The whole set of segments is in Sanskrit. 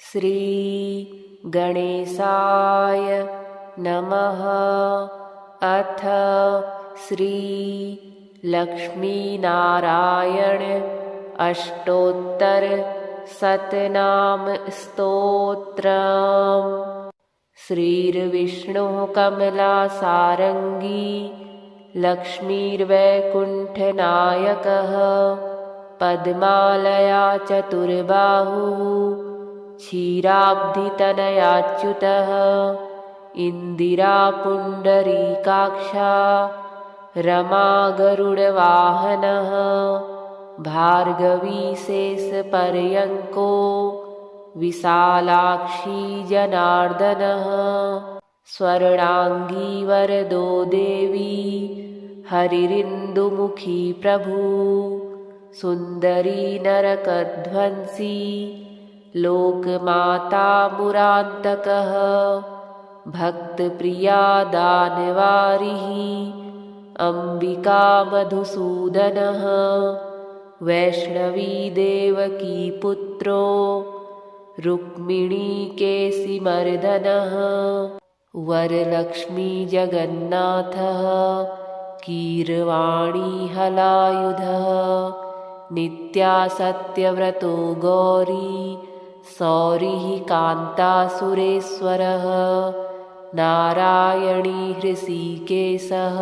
श्री गणेशाय नमः। अथ श्री लक्ष्मीनारायण अष्टोत्तर शतनाम स्तोत्रम्। श्रीर्विष्णुः कमलासारङ्गी लक्ष्मीर्वैकुण्ठनायकः पद्मालया चतुर्बाहुः क्षीराब्धितनयाच्युतः इन्दिरा पुण्डरीकाक्षा रमा गरुडवाहनः भार्गवी शेषपर्यङ्को विशालाक्षी जनार्दनः स्वर्णाङ्गी वरदो देवी हरिरिन्दुमुखी प्रभु सुन्दरी नरकध्वंसी लोकमाता मुरान्तकः भक्तप्रिया दानवारिः अम्बिका मधुसूदनः वैष्णवी देवकी पुत्रो रुक्मिणीकेशिमर्दनः वरलक्ष्मी जगन्नाथः कीरवाणी हलायुधः नित्या सत्यव्रतो गौरी सौरिः कान्तासुरेश्वरः नारायणी हृषीकेशः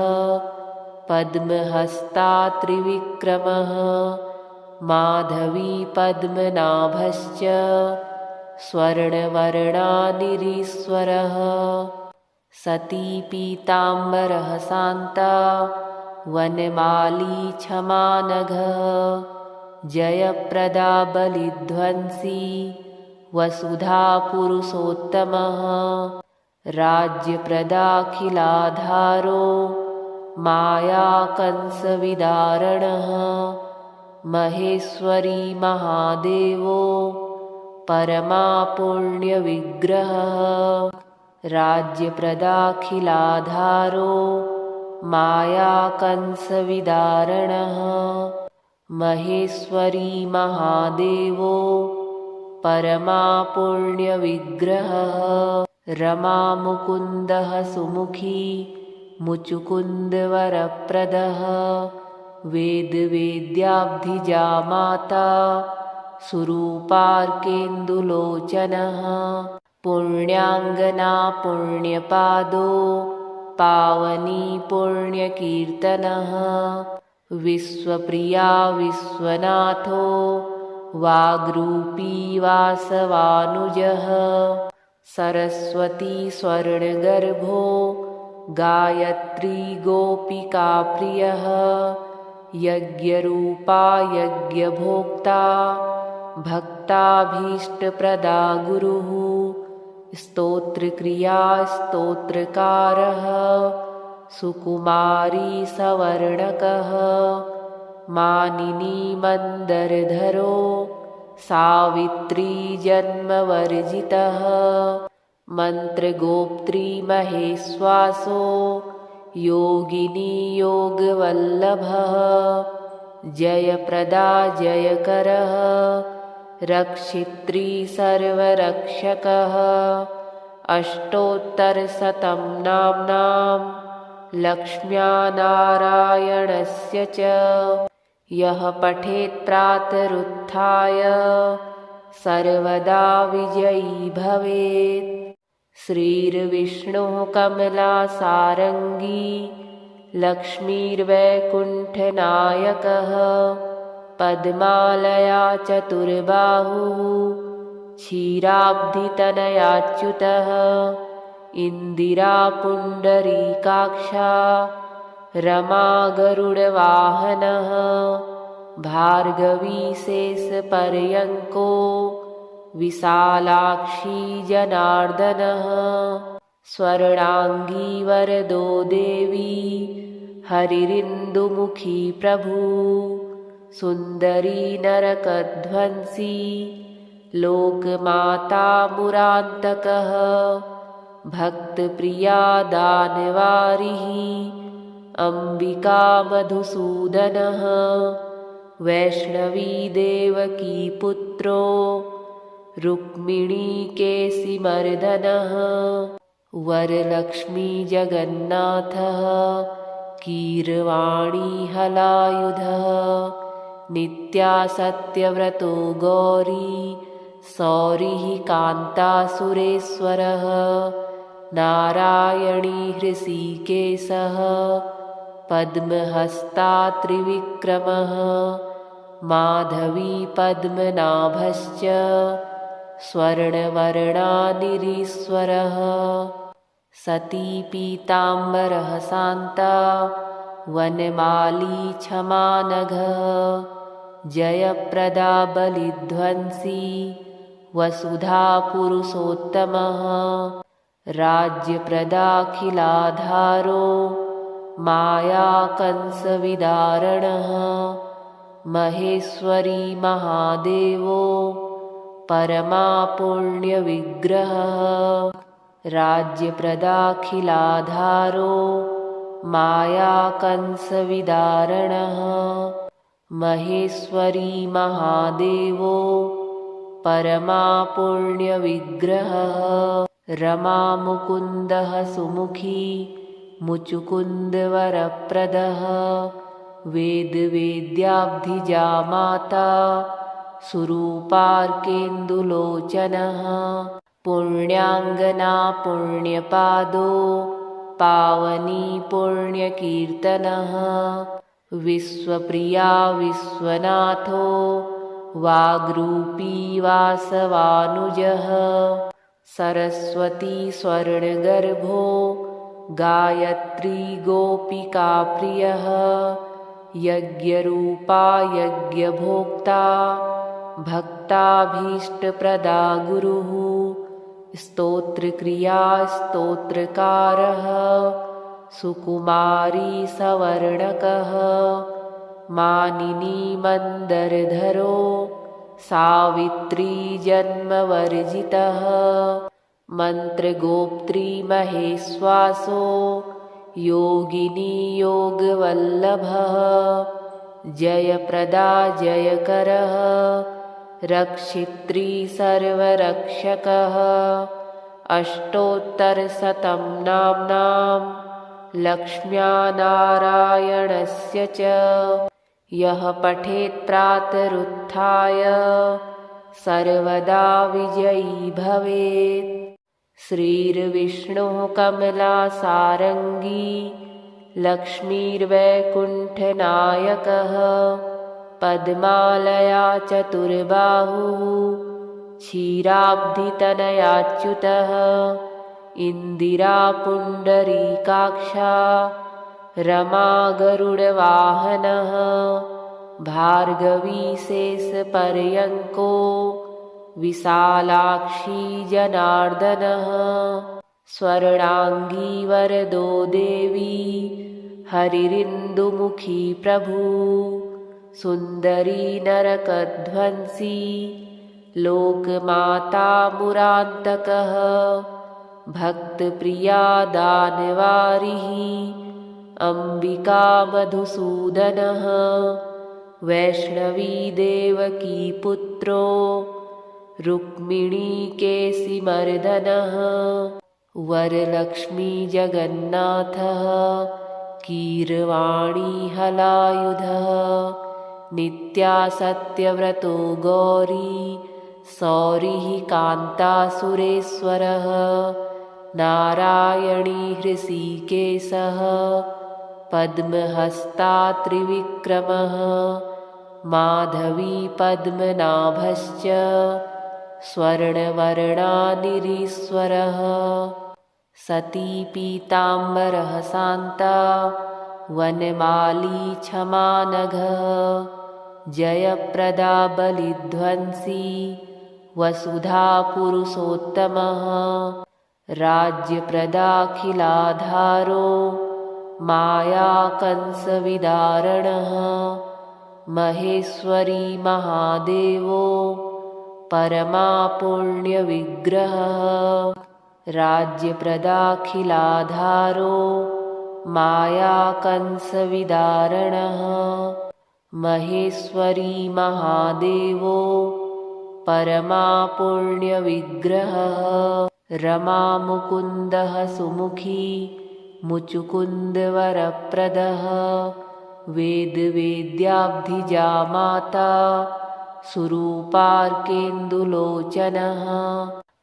पद्महस्ता त्रिविक्रमः माधवी पद्मनाभश्च स्वर्णवर्णानिरीश्वरः सती पीताम्बरः शान्ता वनमाली क्षमानघः जयप्रदा बलिध्वंसी वसुधा पुरुषोत्तमः राज्यप्रदाखिलाधारो मायाकंसविदारणः महेश्वरी महादेवो परमा पुण्यविग्रहः राज्यप्रदाखिलाधारो मायाकंसविदारणः महेश्वरी महादेवो परमा पुण्यविग्रहः रमा मुकुन्दः सुमुखी मुचुकुन्दवरप्रदः वेदवेद्याब्धिजा माता सुरूपार्केन्दुलोचनः पुण्याङ्गना पुण्यपादो पावनी पुण्यकीर्तनः विश्वप्रिया विश्वनाथो वाग्रूपी वासवानुजः सरस्वती स्वर्णगर्भो गायत्री गोपिकाप्रियः यज्ञरूपा यज्ञभोक्ता भक्ताभीष्टप्रदा गुरुः स्तोत्रक्रिया स्तोत्रकारः सुकुमारी सवर्णकः मानिनी मन्दरधरो सावित्री जन्मवर्जितः मन्त्रगोप्त्री महेश्वासो योगिनी योगवल्लभः जयप्रदा जयकरः रक्षित्री सर्वरक्षकः अष्टोत्तरशतं नाम्नां लक्ष्म्या नारायणस्य च यः पठेत् प्रातरुत्थाय सर्वदा विजयी भवेत्। श्रीर्विष्णुः कमलासारङ्गी लक्ष्मीर्वैकुण्ठनायकः पद्मालया चतुर्बाहुः क्षीराब्धितनयाच्युतः इन्दिरा पुण्डरीकाक्षा रमा गरुडवाहनः भार्गवी शेषपर्यङ्को विशालाक्षी जनार्दनः स्वर्णाङ्गी वरदो देवी हरिरिन्दुमुखी प्रभु सुन्दरी नरकध्वंसी लोकमाता मुरान्तकः भक्तप्रिया दानवारिः अम्बिका मधुसूदनः वैष्णवी देवकी पुत्रो रुक्मिणीकेशिमर्दनः वरलक्ष्मी जगन्नाथः कीरवाणी हलायुधः नित्यासत्यव्रतो गौरी सौरिः कान्तासुरेश्वरः नारायणी हृषीकेशः पद्महस्ता त्रिविक्रमः माधवी पद्मनाभश्च स्वर्णवर्णानिरीश्वरः सती पीताम्बरः शान्ता वनमाली क्षमानघः जयप्रदा बलिध्वंसी वसुधा पुरुषोत्तमः राज्यप्रदाखिलाधारो मायाकंसविदारणः महेश्वरी महादेवो परमा पुण्यविग्रहः राज्यप्रदाखिलाधारो मायाकंसविदारणः महेश्वरी महादेवो परमा पुण्यविग्रहः रमामुकुन्दः सुमुखी मुचुकुन्दवरप्रदः वेदवेद्याब्धिजा माता सुरूपार्केन्दुलोचनः पुण्याङ्गना पुण्यपादो पावनी पुण्यकीर्तनः विश्वप्रिया विश्वनाथो वाग्रूपी वासवानुजः सरस्वती स्वर्णगर्भो गायत्री गोपिकाप्रियः यज्ञरूपा यज्ञभोक्ता भक्ताभीष्टप्रदा गुरुः स्तोत्रक्रिया स्तोत्रकारः सुकुमारी सवर्णकः मानिनी मन्दरधरो सावित्री जन्मवर्जितः मन्त्रगोप्त्री महेश्वासो योगिनी योगवल्लभः जयप्रदा जयकरः रक्षित्री सर्वरक्षकः अष्टोत्तरशतं नाम्नां लक्ष्म्या नारायणस्य च यः पठेत् प्रातरुत्थाय सर्वदा विजयी भवेत्। श्रीर्विष्णुः कमलासारङ्गी लक्ष्मीर्वैकुण्ठनायकः पद्मालया चतुर्बाहुः क्षीराब्धितनयाच्युतः इन्दिरा पुण्डरीकाक्षा रमा गरुडवाहनः भार्गवी शेषपर्यङ्को विशालाक्षी जनार्दनः स्वर्णाङ्गी वरदो देवी हरिरिन्दुमुखी प्रभु सुन्दरी नरकध्वंसी लोकमाता मुरान्तकः भक्तप्रिया दानवारिः अम्बिका मधुसूदनः वैष्णवी देवकी पुत्रो रुक्मिणीकेशिमर्दनः वरलक्ष्मी जगन्नाथः कीरवाणी हलायुधः नित्यासत्यव्रतो गौरी सौरिः कान्तासुरेश्वरः नारायणी हृषीकेशः पद्महस्ता त्रिविक्रमः माधवी पद्मनाभश्च स्वर्णवर्णानिरीश्वरः सती पीताम्बरः शान्ता वनमाली क्षमानघः जयप्रदा बलिध्वंसी वसुधा पुरुषोत्तमः राज्यप्रदाखिलाधारो मायाकंसविदारणः महेश्वरी महादेवो परमा पुण्यविग्रहः राज्यप्रदाखिलाधारो मायाकंसविदारणः महेश्वरी महादेवो परमा पुण्यविग्रहः रमामुकुन्दः सुमुखी मुचुकुन्दवरप्रदः वेदवेद्याब्धिजा माता सुरूपार्केन्दुलोचनः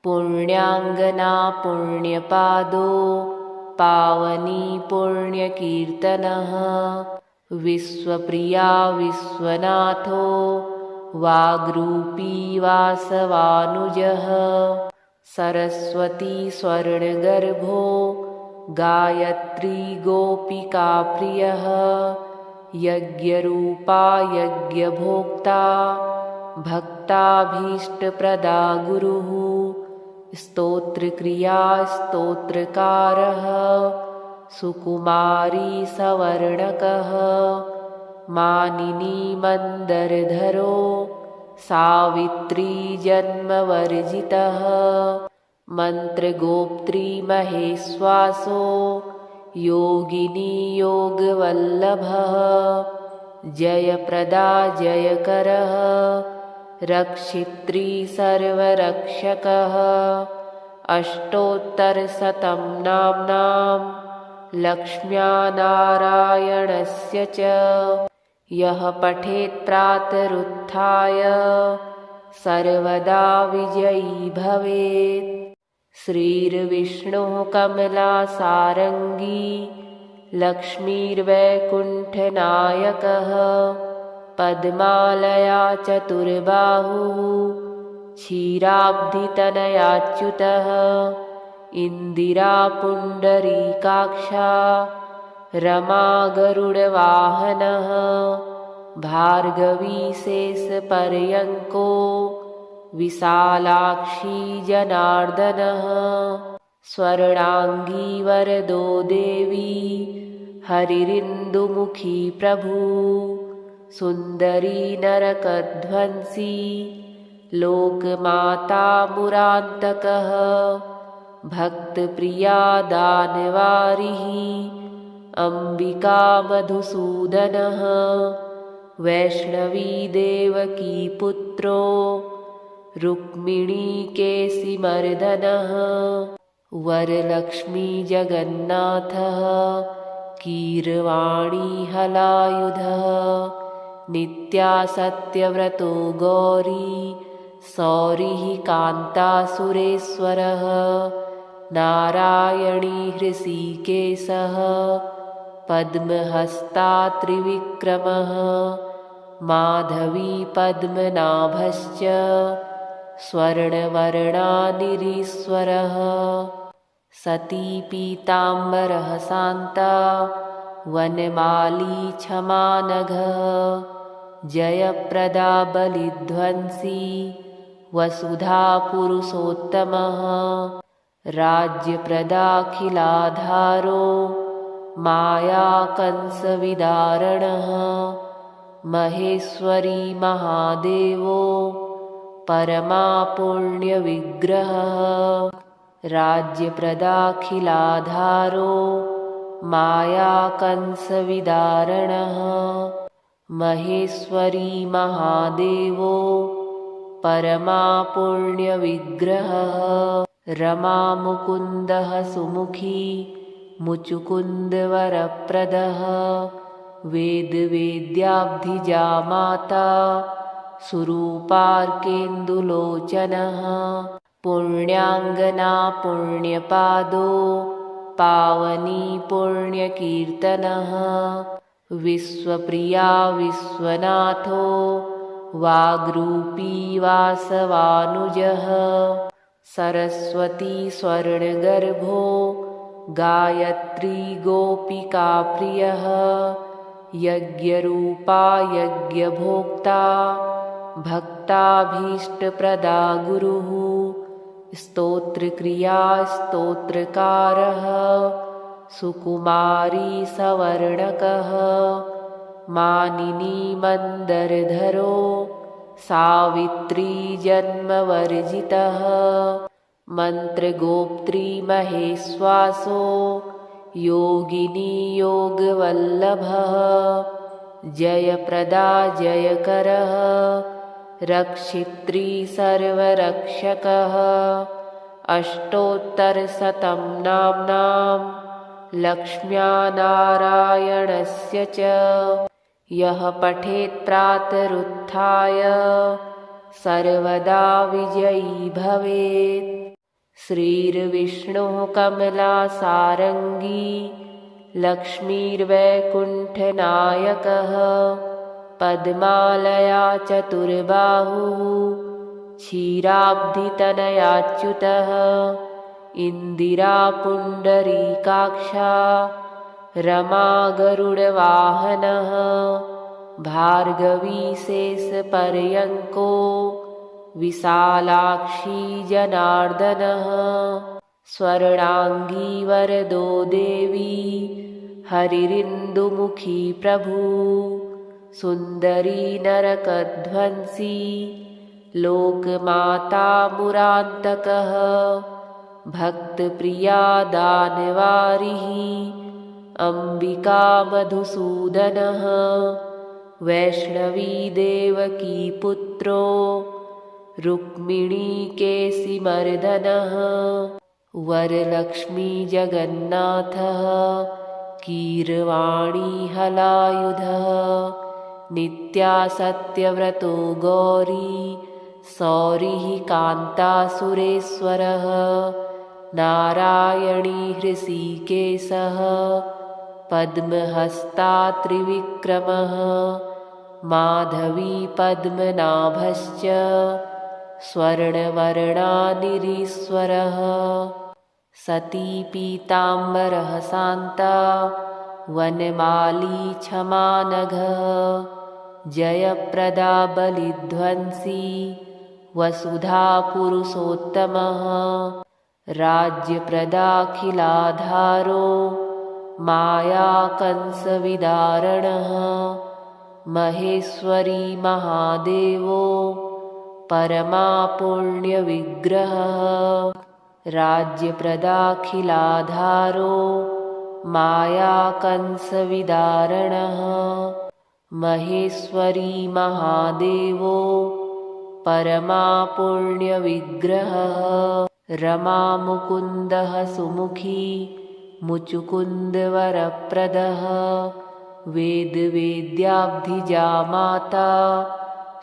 पुण्याङ्गना पुण्यपादो पावनी पुण्यकीर्तनः विश्वप्रिया विश्वनाथो वाग्रूपी वासवानुजः सरस्वती स्वर्णगर्भो गायत्री गोपिकाप्रियः यज्ञरूपा यज्ञभोक्ता भक्ताभीष्टप्रदा गुरुः स्तोत्रक्रिया स्तोत्रकारः सुकुमारी सवर्णकः मानिनी मन्दरधरो सावित्री जन्मवर्जितः मन्त्रगोप्त्री महेश्वासो योगिनी योगवल्लभः जयप्रदा जयकरः रक्षित्री सर्वरक्षकः अष्टोत्तरशतं नाम्नां लक्ष्म्या नारायणस्य च यः पठेत् प्रातरुत्थाय सर्वदा विजयी भवेत् श्रीर्विष्णुः कमलासारङ्गी लक्ष्मीर्वैकुण्ठनायकः पद्मालया चतुर्बाहुः क्षीराब्धितनयाच्युतः इन्दिरा पुण्डरीकाक्षा रमा गरुडवाहनः भार्गवी शेषपर्यङ्को विशालाक्षी जनार्दनः स्वर्णाङ्गी वरदो देवी हरिरिन्दुमुखी प्रभु सुन्दरी नरकध्वंसी लोकमाता मुरान्तकः भक्तप्रिया दानवारिः अम्बिका मधुसूदनः वैष्णवी देवकी पुत्रो रुक्मिणीकेशिमर्दनः वरलक्ष्मी जगन्नाथः कीरवाणी हलायुधः नित्यासत्यव्रतो गौरी सौरिः कान्तासुरेश्वरः नारायणी हृषीकेशः पद्महस्ता त्रिविक्रमः माधवी पद्मनाभश्च स्वर्णवर्णानिरीश्वरः सती पीताम्बरः शान्ता वनमाली क्षमानघः जयप्रदा बलिध्वंसी वसुधा पुरुषोत्तमः राज्यप्रदाखिलाधारो मायाकंसविदारणः महेश्वरी महादेवो परमा पुण्यविग्रहः राज्यप्रदाखिलाधारो मायाकंसविदारणः महेश्वरी महादेवो परमा पुण्यविग्रहः रमामुकुन्दः सुमुखी मुचुकुन्दवरप्रदः वेदवेद्याब्धिजा माता सुरूपार्केन्दुलोचनः पुण्याङ्गना पुण्यपादो पावनी पुण्यकीर्तनः विश्वप्रिया विश्वनाथो वाग्रूपी वासवानुजः सरस्वती स्वर्णगर्भो गायत्री गोपिकाप्रियः यज्ञरूपा यज्ञभोक्ता भक्ताभीष्टप्रदा गुरुः स्तोत्रक्रिया स्तोत्रकारः सुकुमारी सवर्णकः मानिनी मन्दरधरो सावित्री जन्मवर्जितः मन्त्रगोप्त्री महेश्वासो योगिनी योगवल्लभः जयप्रदा जयकरः रक्षित्री सर्वरक्षकः अष्टोत्तरशतं नाम्नां लक्ष्म्या नारायणस्य च यः पठेत् प्रातरुत्थाय सर्वदा विजयी भवेत्। श्रीर्विष्णुः कमलासारङ्गी लक्ष्मीर्वैकुण्ठनायकः पद्मालया चतुर्बाहुः क्षीराब्धितनयाच्युतः इन्दिरा पुण्डरीकाक्षा रमा गरुडवाहनः भार्गवी शेषपर्यङ्को विशालाक्षी जनार्दनः स्वर्णाङ्गी वरदो देवी हरिरिन्दुमुखी प्रभु सुन्दरी नरकध्वंसी लोकमाता मुरान्तकः भक्तप्रिया दानवारिः अम्बिका मधुसूदनः वैष्णवी देवकी पुत्रो रुक्मिणीकेशिमर्दनः वरलक्ष्मी जगन्नाथः कीरवाणी हलायुधः नित्यासत्यव्रतो गौरी सौरिः कान्तासुरेश्वरः नारायणी हृषीकेशः पद्महस्ता त्रिविक्रमः माधवी पद्मनाभश्च स्वर्णवर्णानिरीश्वरः सती पीताम्बरः शान्ता वनमाली क्षमानघः जयप्रदा बलिध्वंसी वसुधा पुरुषोत्तमः राज्यप्रदाखिलाधारो माया कंसविदारणः महेश्वरी महादेवो परमा पुण्यविग्रहः राज्यप्रदाखिलाधारो माया कंसविदारणः महेश्वरी महादेवो परमा पुण्यविग्रहः रमा मुकुन्दः सुमुखी मुचुकुन्दवरप्रदः वेदवेद्याब्धिजा माता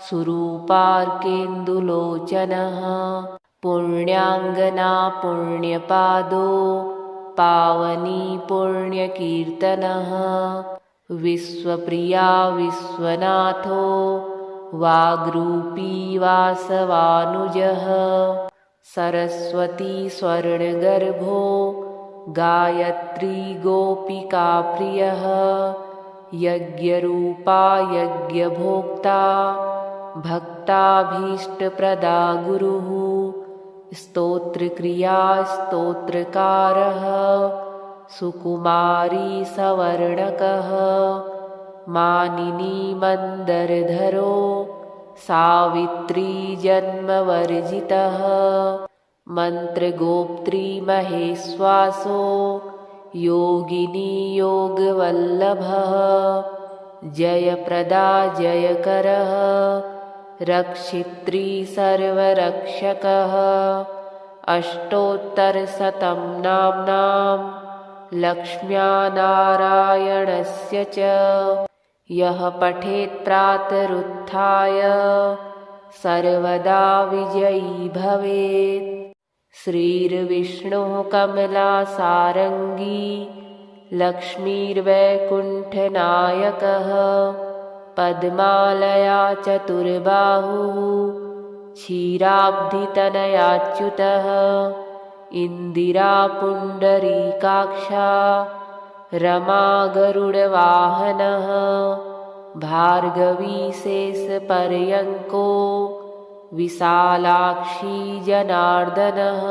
सुरूपार्केन्दुलोचनः पुण्याङ्गना पुण्यपादो पावनी पुण्यकीर्तनः विश्वप्रिया विश्वनाथो वाग्रूपी वासवानुजः सरस्वती स्वर्णगर्भो गायत्री गोपिकाप्रियः यज्ञरूपा यज्ञभोक्ता भक्ताभीष्टप्रदा गुरुः स्तोत्रक्रिया स्तोत्रकारः सुकुमारी सवर्णकः मानिनी मन्दरधरो सावित्री जन्मवर्जितः मन्त्रगोप्त्री महेश्वासो योगिनी योगवल्लभः जयप्रदा जयकरः रक्षित्री सर्वरक्षकः अष्टोत्तरशतं नाम्नां लक्ष्म्या नारायणस्य च यः पठेत् प्रातरुत्थाय सर्वदा विजयी भवेत्। श्रीर्विष्णुः कमलासारङ्गी लक्ष्मीर्वैकुण्ठनायकः पद्मालया चतुर्बाहुः क्षीराब्धितनयाच्युतः इन्दिरा पुण्डरीकाक्षा रमा गरुडवाहनः भार्गवी शेषपर्यङ्को विशालाक्षी जनार्दनः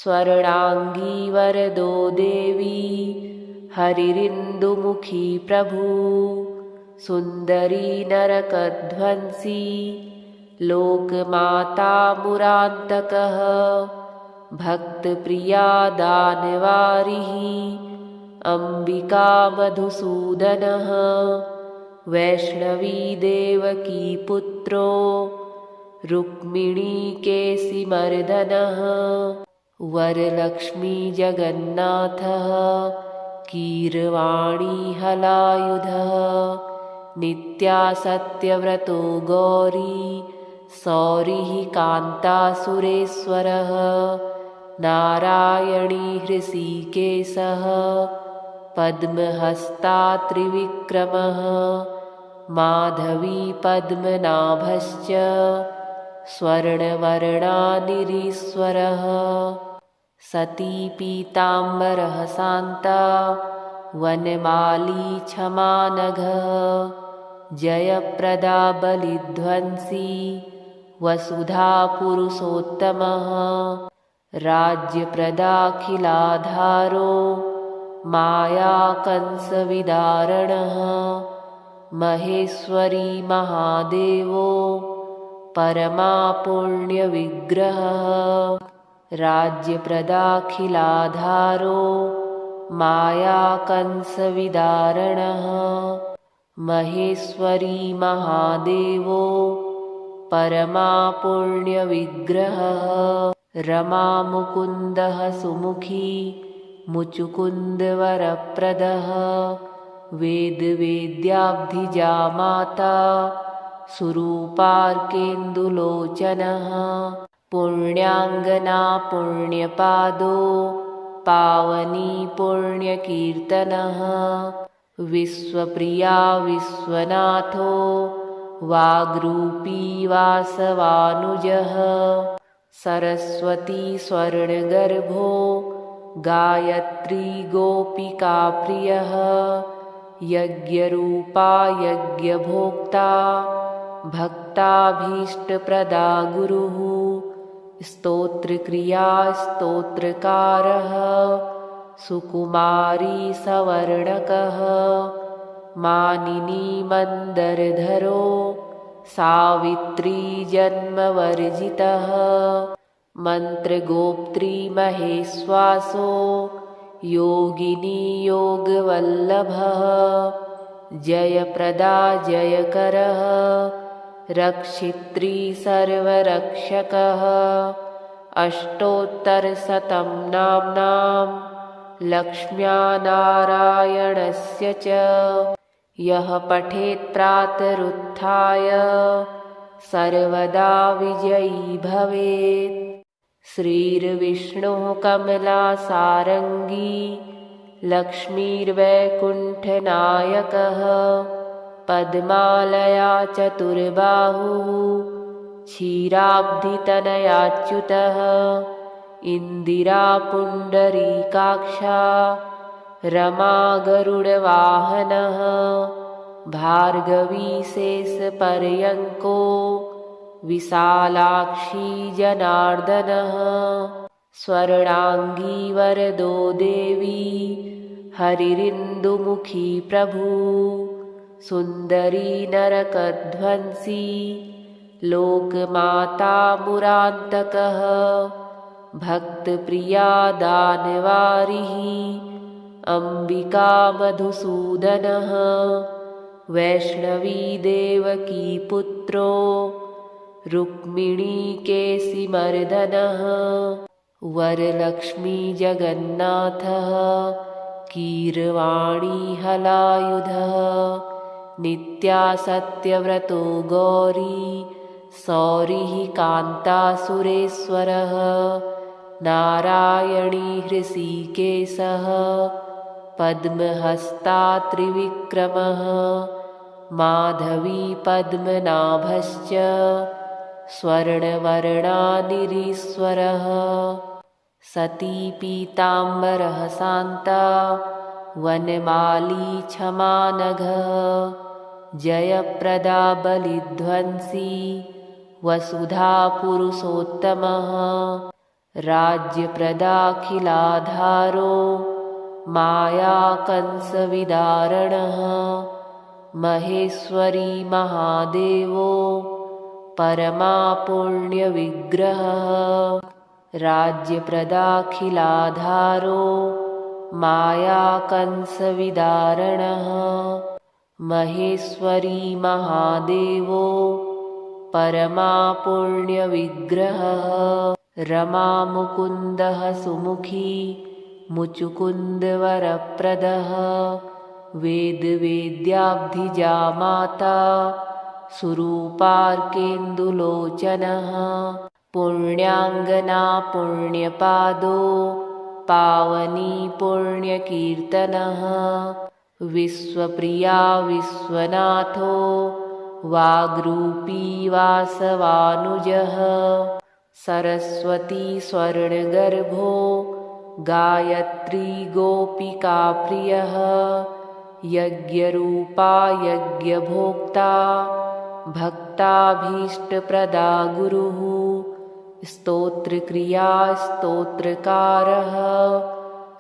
स्वर्णाङ्गी वरदो देवी हरिरिन्दुमुखी प्रभु सुन्दरी नरकध्वंसी लोकमाता मुरान्तकः भक्तप्रिया दानवारिः अम्बिका मधुसूदनः वैष्णवी देवकी पुत्रो रुक्मिणीकेशिमर्दनः वरलक्ष्मी जगन्नाथः कीरवाणी हलायुधः नित्यासत्यव्रतो गौरी सौरिः कान्तासुरेश्वरः नारायणी हृषीकेशः पद्महस्ता त्रिविक्रमः माधवी पद्मनाभश्च स्वर्णवर्णानिरीश्वरः सती पीताम्बरः शान्ता वनमाली क्षमानघः जयप्रदा बलिध्वंसी वसुधा पुरुषोत्तमः राज्यप्रदाखिलाधारो मायाकंसविदारणः महेश्वरी महादेवो परमा पुण्यविग्रहः राज्यप्रदाखिलाधारो मायाकंसविदारणः महेश्वरी महादेवो परमा पुण्यविग्रहः रमामुकुन्दः सुमुखी मुचुकुन्दवरप्रदः वेदवेद्याब्धिजा माता सुरूपार्केन्दुलोचनः पुण्याङ्गना पुण्यपादो पावनी पुण्यकीर्तनः विश्वप्रिया विश्वनाथो वाग्रूपी वासवानुजः सरस्वती स्वर्णगर्भो गायत्री गोपिकाप्रियः यज्ञरूपा यज्ञभोक्ता भक्ताभीष्टप्रदा गुरुः स्तोत्रक्रिया स्तोत्रकारः सुकुमारी सवर्णकः मानिनी मन्दरधरो सावित्री जन्मवर्जितः मन्त्रगोप्त्री महेश्वासो योगिनी योगवल्लभः जयप्रदा जयकरः रक्षित्री सर्वरक्षकः अष्टोत्तरशतं नाम्नां लक्ष्म्या नारायणस्य च यः पठेत् प्रातरुत्थाय सर्वदा विजयी भवेत्। श्रीर्विष्णुः कमलासारङ्गी लक्ष्मीर्वैकुण्ठनायकः पद्मालया चतुर्बाहुः क्षीराब्धितनयाच्युतः इन्दिरा पुण्डरीकाक्षा रमा गरुडवाहनः भार्गवी शेषपर्यङ्को विशालाक्षी जनार्दनः स्वर्णाङ्गी वरदो देवी हरिरिन्दुमुखी प्रभु सुन्दरी नरकध्वंसी लोकमाता मुरान्तकः भक्तप्रिया दानवारिः अम्बिका मधुसूदनः वैष्णवी देवकी पुत्रो रुक्मिणीकेशिमर्दनः वरलक्ष्मी जगन्नाथः कीरवाणी हलायुधः नित्यासत्यव्रतो गौरी सौरिः कान्तासुरेश्वरः नारायणी हृषीकेशः पद्महस्ता त्रिविक्रमः माधवी पद्मनाभश्च स्वर्णवर्णानिरीश्वरः सती पीताम्बरः शान्ता वनमाली क्षमानघः जयप्रदा बलिध्वंसी वसुधा पुरुषोत्तमः राज्यप्रदाखिलाधारो मायाकंसविदारणः महेश्वरी महादेवो परमा पुण्यविग्रहः राज्यप्रदाखिलाधारो मायाकंसविदारणः महेश्वरी महादेवो परमा पुण्यविग्रहः रमामुकुन्दः सुमुखी मुचुकुन्दवरप्रदः वेदवेद्याब्धिजा माता सुरूपार्केन्दुलोचनः पुण्याङ्गना पुण्यपादो पावनी पुण्यकीर्तनः विश्वप्रिया विश्वनाथो वाग्रूपी वासवानुजः सरस्वती स्वर्णगर्भो गायत्री गोपिकाप्रियः यज्ञरूपा यज्ञभोक्ता भक्ताभीष्टप्रदा गुरुः स्तोत्रक्रिया स्तोत्रकारः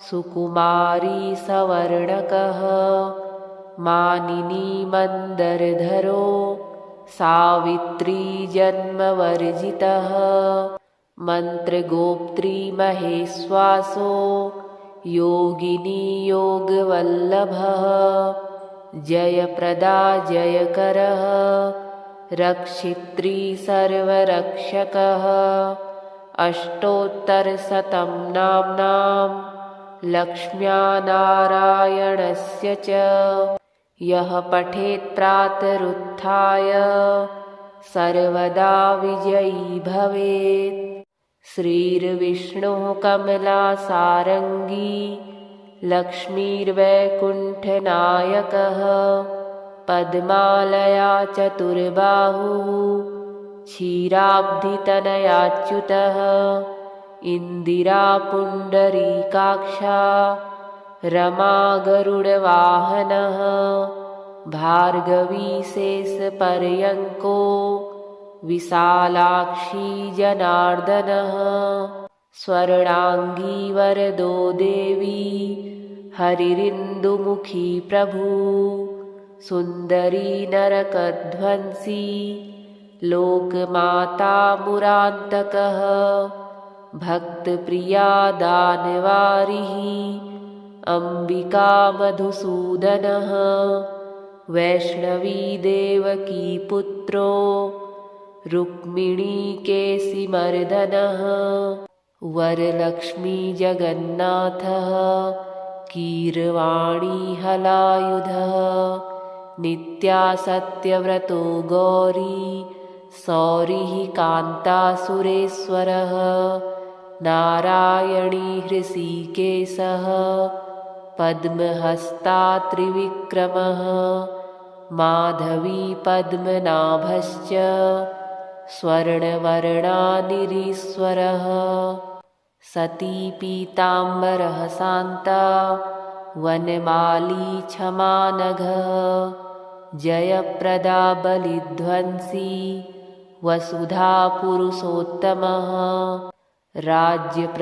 सुकुमारी सवर्णकः मानिनी मन्दरधरो सावित्री जन्मवर्जितः मन्त्रगोप्त्री महेश्वासो योगिनी योगवल्लभः जयप्रदा जयकरः रक्षित्री सर्वरक्षकः अष्टोत्तरशतं नाम्नां लक्ष्म्या नारायणस्य च यः पठेत् प्रातरुत्थाय सर्वदा विजयी भवेत् श्रीर्विष्णुः कमलासारङ्गी लक्ष्मीर्वैकुण्ठनायकः पद्मालया चतुर्बाहुः क्षीराब्धितनयाच्युतः इन्दिरा पुण्डरीकाक्षा रमा गरुडवाहनः भार्गवी शेषपर्यङ्को विशालाक्षी जनार्दनः स्वर्णाङ्गी वरदो देवी हरिरिन्दुमुखी प्रभु सुन्दरी नरकध्वंसी लोकमाता मुरान्तकः भक्तप्रिया दानवारिः अम्बिका मधुसूदनः वैष्णवी देवकी पुत्रो रुक्मिणी केशिमर्दनः वरलक्ष्मी जगन्नाथः कीरवाणी हलायुधः नित्यासत्यव्रतो गौरी सौरिः कान्तासुरेश्वरः नारायणी हृषीकेशः पद्महस्ता त्रिविक्रमः माधवी पद्मनाभश्च स्वर्णवर्णानिरीश्वरः सती पीताम्बरः शान्ता वनमाली क्षमानघः जयप्रदा बलिध्वंसी वसुधा पुरुषोत्तमः राज्यप्रदाखिलाधारो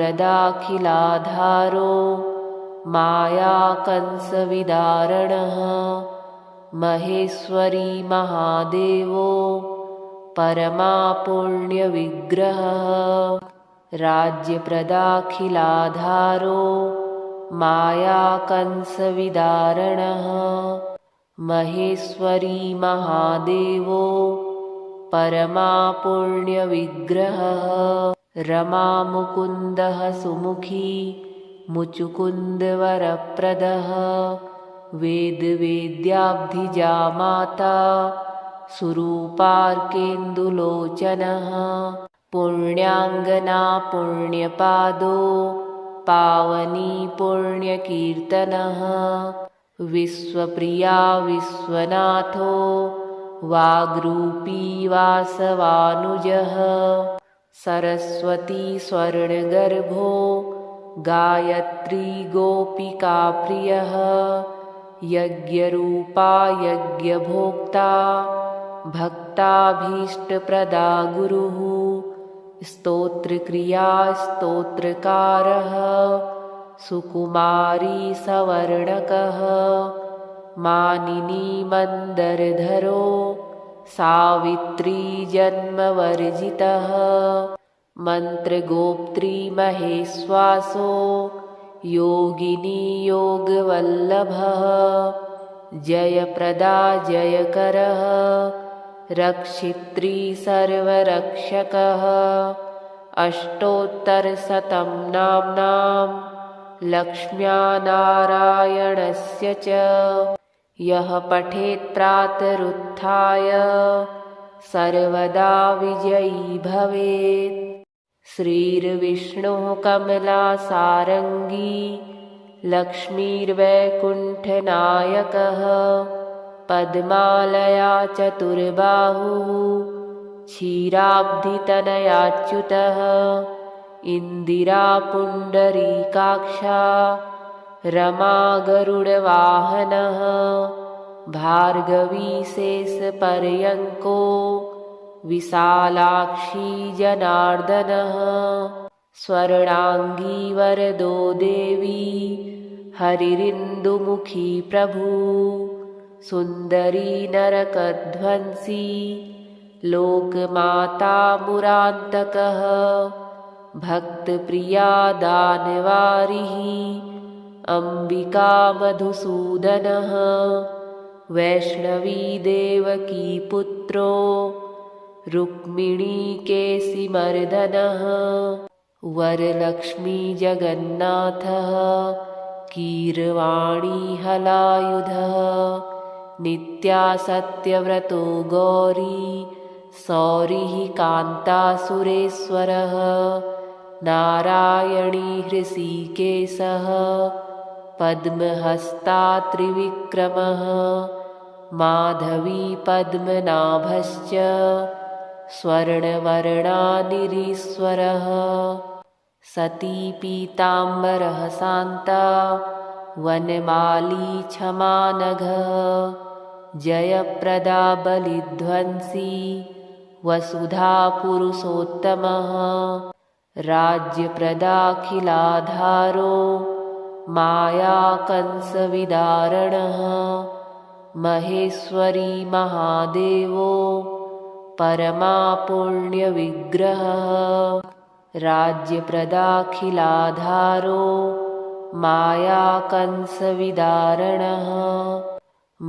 मायाकंसविदारणः महेश्वरी महादेवो परमा पुण्यविग्रहः राज्यप्रदाखिलाधारो मायाकंसविदारणः महेश्वरी महादेवो परमा पुण्यविग्रहः रमामुकुन्दः सुमुखी मुचुकुन्दवरप्रदः वेदवेद्याब्धिजा माता सुरूपार्केन्दुलोचनः पुण्याङ्गना पुण्यपादो पावनी पुण्यकीर्तनः विश्वप्रिया विश्वनाथो वाग्रूपी वासवानुजः सरस्वती स्वर्णगर्भो गायत्री गोपिकाप्रियः यज्ञरूपा यज्ञभोक्ता भक्ताभीष्टप्रदा गुरुः स्तोत्रक्रिया स्तोत्रकारः सुकुमारी सवर्णकः मानिनी मन्दरधरो सावित्री जन्मवर्जितः मन्त्रगोप्त्री महेश्वासो योगिनी योगवल्लभः जयप्रदा जयकरः रक्षित्री सर्वरक्षकः अष्टोत्तरशतं नाम्नां लक्ष्म्या नारायणस्य च यः पठेत् प्रातरुत्थाय सर्वदा विजयी भवेत्। श्रीर्विष्णुः कमलासारङ्गी लक्ष्मीर्वैकुण्ठनायकः पद्मालया चतुर्बाहुः क्षीराब्धितनयाच्युतः इन्दिरा पुण्डरीकाक्षा रमा गरुडवाहनः भार्गवी शेषपर्यङ्को विशालाक्षी जनार्दनः स्वर्णाङ्गी वरदो देवी हरिरिन्दुमुखी प्रभु सुन्दरी नरकध्वंसी लोकमाता मुरान्तकः भक्तप्रिया दानवारिः अम्बिका मधुसूदनः वैष्णवी देवकी पुत्रो रुक्मिणीकेशिमर्दनः वरलक्ष्मी जगन्नाथः कीरवाणी हलायुधः नित्या सत्यव्रतो गौरी सौरिः कान्तासुरेश्वरः नारायणी हृषीकेशः पद्महस्ता त्रिविक्रमः माधवी पद्मनाभश्च स्वर्णवर्णानिरीश्वरः सती पीताम्बरः शान्ता वनमाली क्षमानघः जयप्रदा बलिध्वंसी वसुधा पुरुषोत्तमः राज्यप्रदाखिलाधारो मायाकंसविदारणः महेश्वरी महादेवो परमा पुण्यविग्रहः राज्यप्रदाखिलाधारो मायाकंसविदारणः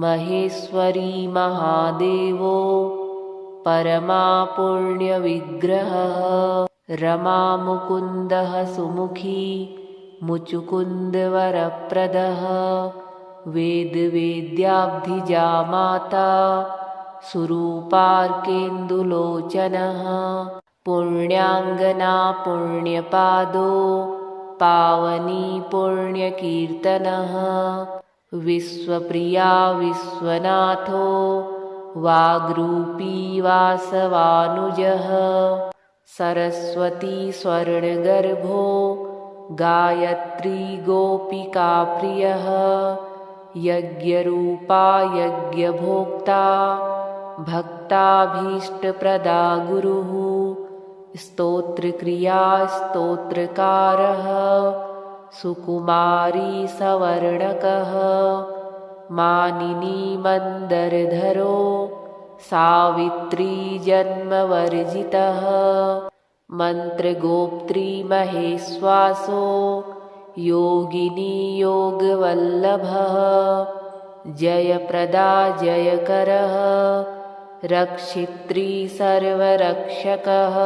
महेश्वरी महादेवो परमा पुण्यविग्रहः रमा मुकुन्दः सुमुखी मुचुकुन्दवरप्रदः वेदवेद्याब्धिजा माता सुरूपार्केन्दुलोचनः पुण्याङ्गना पुण्यपादो पावनी पुण्यकीर्तनः विश्वप्रिया विश्वनाथो वाग्रूपी वासवानुजः सरस्वती स्वर्णगर्भो गायत्री गोपिकाप्रियः यज्ञरूपा यज्ञभोक्ता भक्ताभीष्टप्रदा गुरुः स्तोत्रक्रिया स्तोत्रकारः सुकुमारी सवर्णकः मानिनी मन्दरधरो सावित्री जन्मवर्जितः मन्त्रगोप्त्री महेश्वासो योगिनी योगवल्लभः जयप्रदा जयकरः रक्षित्री सर्वरक्षकः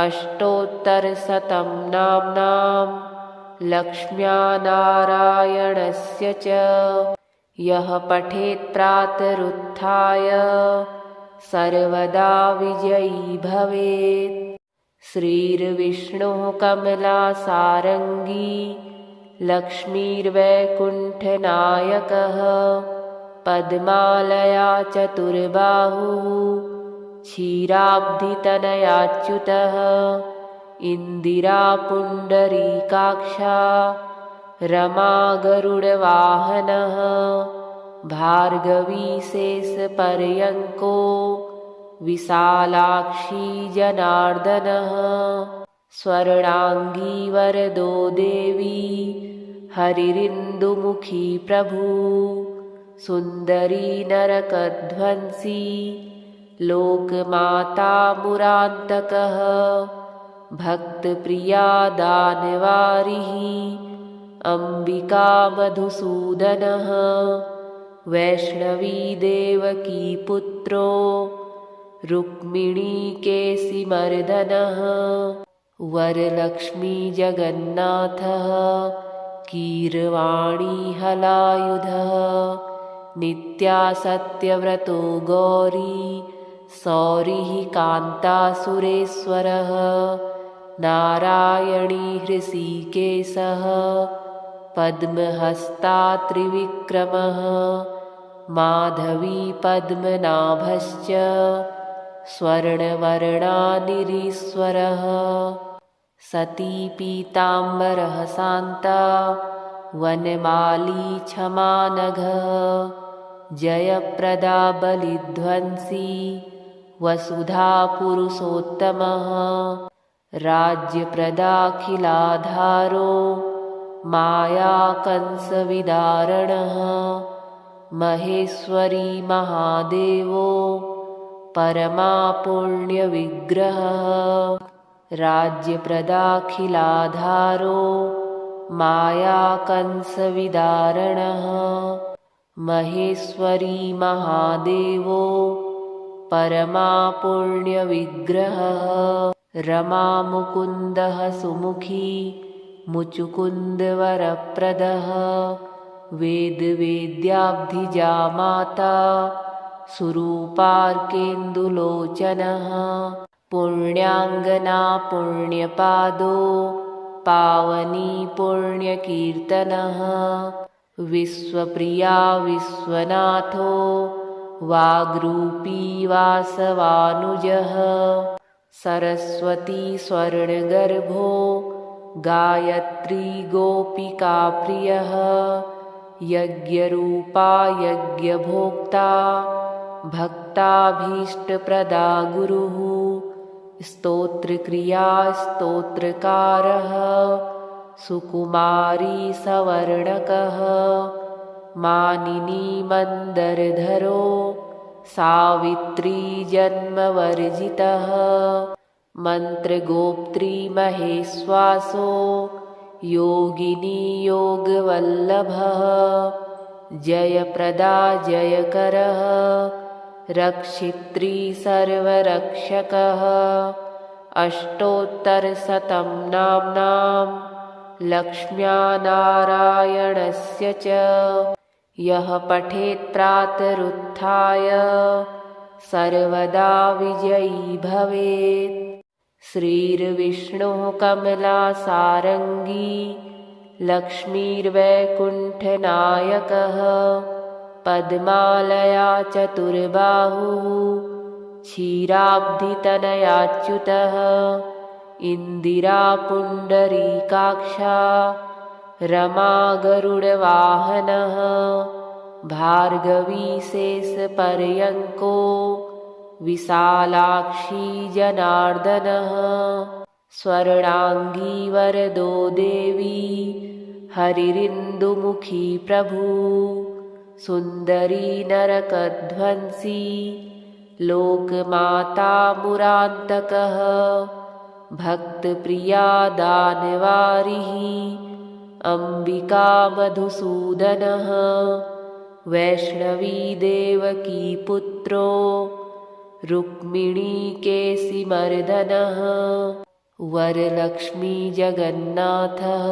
अष्टोत्तरशतं नाम्नां लक्ष्म्या नारायणस्य च यः पठेत् प्रातरुत्थाय सर्वदा विजयी भवेत्। श्रीर्विष्णुः कमलासारङ्गी लक्ष्मीर्वैकुण्ठनायकः पद्मालया चतुर्बाहुः क्षीराब्धितनयाच्युतः इन्दिरा पुण्डरीकाक्षा रमा गरुडवाहनः भार्गवी शेषपर्यङ्को विशालाक्षी जनार्दनः स्वर्णाङ्गी वरदो देवी हरिरिन्दुमुखी प्रभु सुन्दरी नरकध्वंसी लोकमाता मुरान्तकः भक्तप्रिया दानवारिः अम्बिका मधुसूदनः वैष्णवी देवकी पुत्रो रुक्मिणीकेशिमर्दनः वरलक्ष्मी जगन्नाथः कीरवाणी हलायुधः नित्यासत्यव्रतो गौरी सौरिः कान्तासुरेश्वरः नारायणी हृषीकेशः पद्महस्ता त्रिविक्रमः माधवी पद्मनाभश्च स्वर्णवर्णानिरीश्वरः सती पीताम्बरः शान्ता वनमाली क्षमानघः जयप्रदा बलिध्वंसी वसुधा पुरुषोत्तमः राज्यप्रदाखिलाधारो मायाकंसविदारणः महेश्वरी महादेवो परमापुण्यविग्रहः राज्यप्रदाखिलाधारो मायाकंसविदारणः महेश्वरी महादेवो परमापुण्यविग्रहः रमामुकुन्दः सुमुखी मुचुकुन्दवरप्रदः वेदवेद्याब्धिजा माता सुरूपार्केन्दुलोचनः पुण्याङ्गना पुण्यपादो पावनी पुण्यकीर्तनः विश्वप्रिया विश्वनाथो वाग्रूपी वासवानुजः सरस्वती स्वर्णगर्भो गायत्री गोपिकाप्रियः यज्ञरूपा यज्ञभोक्ता भक्ताभीष्टप्रदा गुरुः स्तोत्रक्रिया स्तोत्रकारः सुकुमारी सवर्णकः मानिनी मन्दरधरो सावित्री जन्मवर्जितः मन्त्रगोप्त्री महेश्वासो योगिनी योगवल्लभः जयप्रदा जयकरः रक्षित्री सर्वरक्षकः अष्टोत्तरशतं नाम्नां लक्ष्म्या नारायणस्य च यः पठेत् प्रातरुत्थाय सर्वदा विजयी भवेत् श्रीर्विष्णुः कमलासारङ्गी लक्ष्मीर्वैकुण्ठनायकः पद्मालया चतुर्बाहुः क्षीराब्धितनयाच्युतः इन्दिरा पुण्डरीकाक्षा रमा गरुडवाहनः भार्गवी शेषपर्यङ्को विशालाक्षी जनार्दनः स्वर्णाङ्गी वरदो देवी हरिरिन्दुमुखी प्रभु सुन्दरी नरकध्वंसी लोकमाता मुरान्तकः भक्तप्रिया दानवारिः अम्बिका मधुसूदनः वैष्णवी देवकी पुत्रो रुक्मिणीकेशिमर्दनः वरलक्ष्मी जगन्नाथः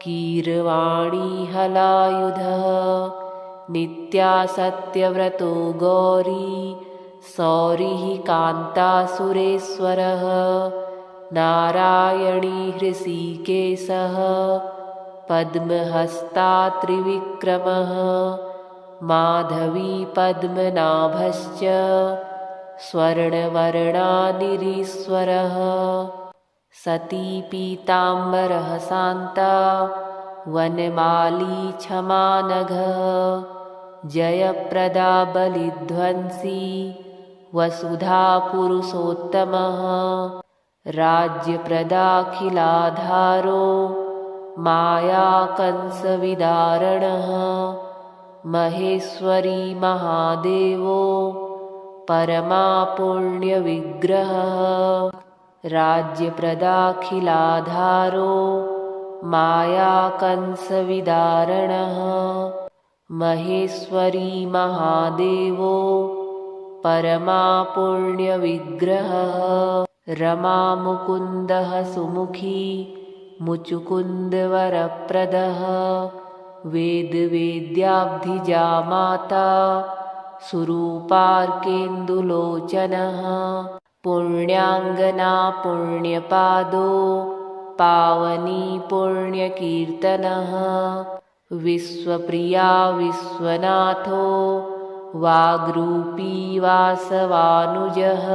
कीरवाणी हलायुधः नित्यासत्यव्रतो गौरी सौरिः कान्तासुरेश्वरः नारायणी हृषीकेशः पद्महस्ता त्रिविक्रमः माधवी पद्मनाभश्च स्वर्णवर्णानिरीश्वरः सती पीताम्बरः शान्ता वनमाली क्षमानघः जयप्रदा बलिध्वंसी वसुधा पुरुषोत्तमः राज्यप्रदाखिलाधारो मायाकंसविदारणः महेश्वरी महादेवो परमापुण्यविग्रहः राज्यप्रदाखिलाधारो मायाकंसविदारणः महेश्वरी महादेवो परमा पुण्यविग्रहः रमामुकुन्दः सुमुखी मुचुकुन्दवरप्रदः वेदवेद्याब्धिजा माता सुरूपार्केन्दुलोचनः पुण्याङ्गना पुण्यपादो पावनी पुण्यकीर्तनः विश्वप्रिया विश्वनाथो वाग्रूपी वासवानुजः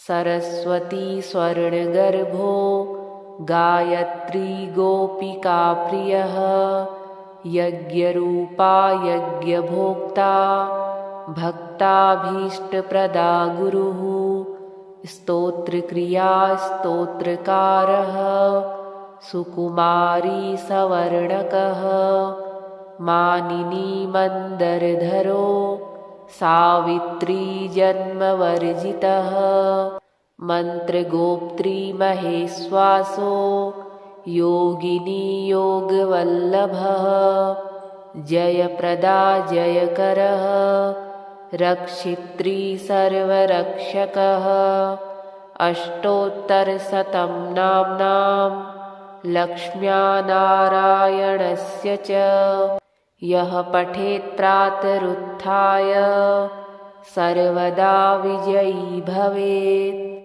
सरस्वती स्वर्णगर्भो गायत्री गोपिकाप्रियः यज्ञरूपा यज्ञभोक्ता भक्ताभीष्टप्रदा गुरुः स्तोत्रक्रिया स्तोत्रकारः सुकुमारी सवर्णकः मानिनी मन्दरधरो सावित्री जन्मवर्जितः मन्त्रगोप्त्री महेश्वासो योगिनी योगवल्लभः जयप्रदा जयकरः रक्षित्री सर्वरक्षकः अष्टोत्तरशतं नाम्नां लक्ष्म्या नारायणस्य च यः पठेत् प्रातरुत्थाय सर्वदा विजयी भवेत्।